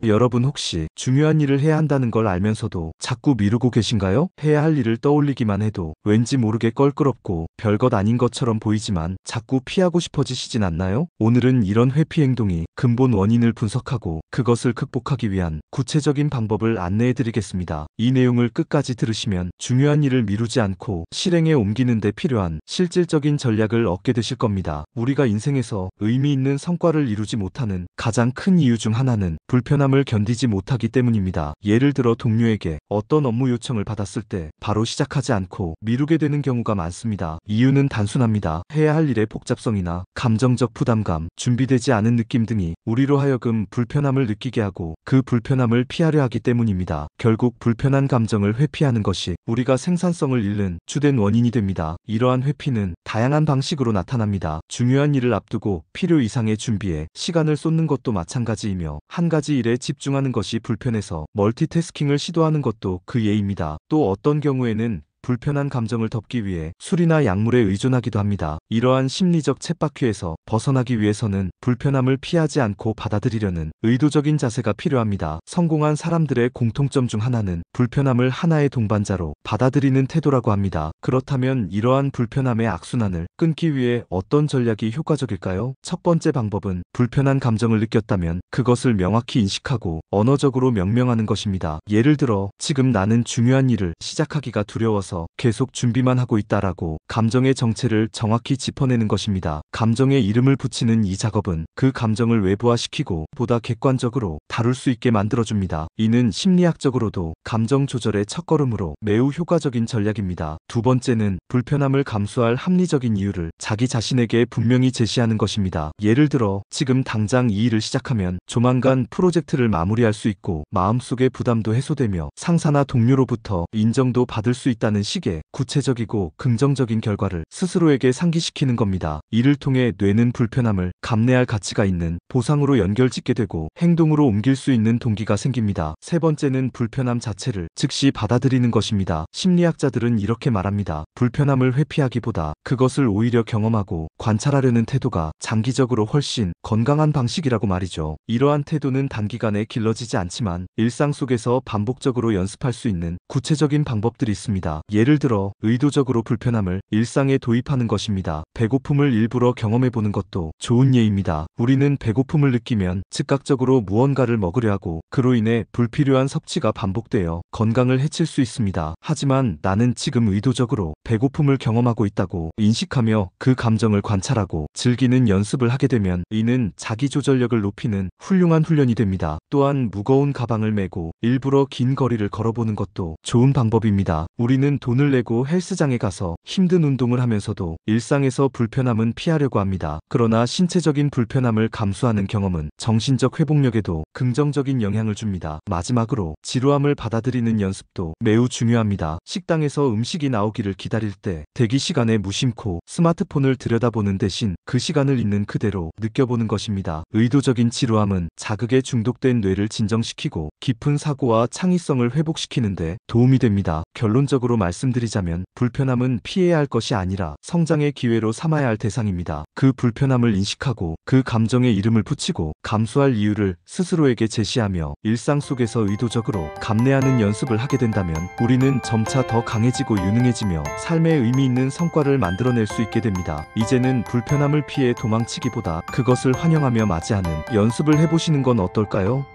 여러분 혹시 중요한 일을 해야 한다는 걸 알면서도 자꾸 미루고 계신가요? 해야 할 일을 떠올리기만 해도 왠지 모르게 껄끄럽고 별것 아닌 것처럼 보이지만 자꾸 피하고 싶어지시진 않나요? 오늘은 이런 회피 행동이 근본 원인을 분석하고 그것을 극복하기 위한 구체적인 방법을 안내해 드리겠습니다. 이 내용을 끝까지 들으시면 중요한 일을 미루지 않고 실행에 옮기는 데 필요한 실질적인 전략을 얻게 되실 겁니다. 우리가 인생에서 의미 있는 성과를 이루지 못하는 가장 큰 이유 중 하나는 불편함을 견디지 못하기 때문입니다. 예를 들어 동료에게 어떤 업무 요청을 받았을 때 바로 시작하지 않고 미루게 되는 경우가 많습니다. 이유는 단순합니다. 해야 할 일의 복잡성이나 감정적 부담감, 준비되지 않은 느낌 등이 우리로 하여금 불편함을 느끼게 하고 그 불편함을 피하려 하기 때문입니다. 결국 불편한 감정을 회피하는 것이 우리가 생산성을 잃는 주된 원인이 됩니다. 이러한 회피는 다양한 방식으로 나타납니다. 중요한 일을 앞두고 필요 이상의 준비에 시간을 쏟는 것도 마찬가지이며 한 가지 일에 집중하는 것이 불편해서 멀티태스킹을 시도하는 것도 그 예입니다. 또 어떤 경우에는 불편한 감정을 덮기 위해 술이나 약물에 의존하기도 합니다. 이러한 심리적 쳇바퀴에서 벗어나기 위해서는 불편함을 피하지 않고 받아들이려는 의도적인 자세가 필요합니다. 성공한 사람들의 공통점 중 하나는 불편함을 하나의 동반자로 받아들이는 태도라고 합니다. 그렇다면 이러한 불편함의 악순환을 끊기 위해 어떤 전략이 효과적일까요? 첫 번째 방법은 불편한 감정을 느꼈다면 그것을 명확히 인식하고 언어적으로 명명하는 것입니다. 예를 들어 지금 나는 중요한 일을 시작하기가 두려워서 계속 준비만 하고 있다라고 감정의 정체를 정확히 짚어내는 것입니다. 감정에 이름을 붙이는 이 작업은 그 감정을 외부화시키고 보다 객관적으로 다룰 수 있게 만들어줍니다. 이는 심리학적으로도 감정 조절의 첫걸음으로 매우 효과적인 전략입니다. 두 번째는 불편함을 감수할 합리적인 이유를 자기 자신에게 분명히 제시하는 것입니다. 예를 들어 지금 당장 이 일을 시작하면 조만간 프로젝트를 마무리할 수 있고 마음속의 부담도 해소되며 상사나 동료로부터 인정도 받을 수 있다는 식의 구체적이고 긍정적인 결과를 스스로에게 상기시키는 겁니다. 이를 통해 뇌는 불편함을 감내할 가치가 있는 보상으로 연결짓게 되고 행동으로 옮길 수 있는 동기가 생깁니다. 세 번째는 불편함 자체를 즉시 받아들이는 것입니다. 심리학자들은 이렇게 말합니다. 불편함을 회피하기보다 그것을 오히려 경험하고 관찰하려는 태도가 장기적으로 훨씬 건강한 방식이라고 말이죠. 이러한 태도는 단기간에 길러지지 않지만 일상 속에서 반복적으로 연습할 수 있는 구체적인 방법들이 있습니다. 예를 들어 의도적으로 불편함을 일상에 도입하는 것입니다. 배고픔을 일부러 경험해보는 것도 좋은 예입니다. 우리는 배고픔을 느끼면 즉각적으로 무언가를 먹으려 하고 그로 인해 불필요한 섭취가 반복되어 건강을 해칠 수 있습니다. 하지만 나는 지금 의도적으로 배고픔을 경험하고 있다고 인식하며 그 감정을 관찰하고 즐기는 연습을 하게 되면 이는 자기조절력을 높이는 훌륭한 훈련이 됩니다. 또한 무거운 가방을 메고 일부러 긴 거리를 걸어보는 것도 좋은 방법입니다. 우리는 돈을 내고 헬스장에 가서 힘든 운동을 하면서도 일상에서 불편함은 피하려고 합니다. 그러나 신체적인 불편함을 감수하는 경험은 정신적 회복력에도 긍정적인 영향을 줍니다. 마지막으로 지루함을 받아들이는 연습도 매우 중요합니다. 식당에서 음식이 나오기를 기다릴 때 대기 시간에 무심코 스마트폰을 들여다보는 대신 그 시간을 있는 그대로 느껴보는 것입니다. 의도적인 지루함은 자극에 중독된 뇌를 진정시키고 깊은 사고와 창의성을 회복시키는데 도움이 됩니다. 결론적으로 말씀드리자면 불편함은 피해야 할 것이 아니라 성장의 기회로 삼아야 할 대상입니다. 그 불편함을 인식하고 그 감정에 이름을 붙이고 감수할 이유를 스스로에게 제시하며 일상 속에서 의도적으로 감내하는 연습을 하게 된다면 우리는 점차 더 강해지고 유능해지며 삶에 의미 있는 성과를 만들어낼 수 있게 됩니다. 이제는 불편함을 피해 도망치기보다 그것을 환영하며 맞이하는 연습을 해보시는 건 어떨까요?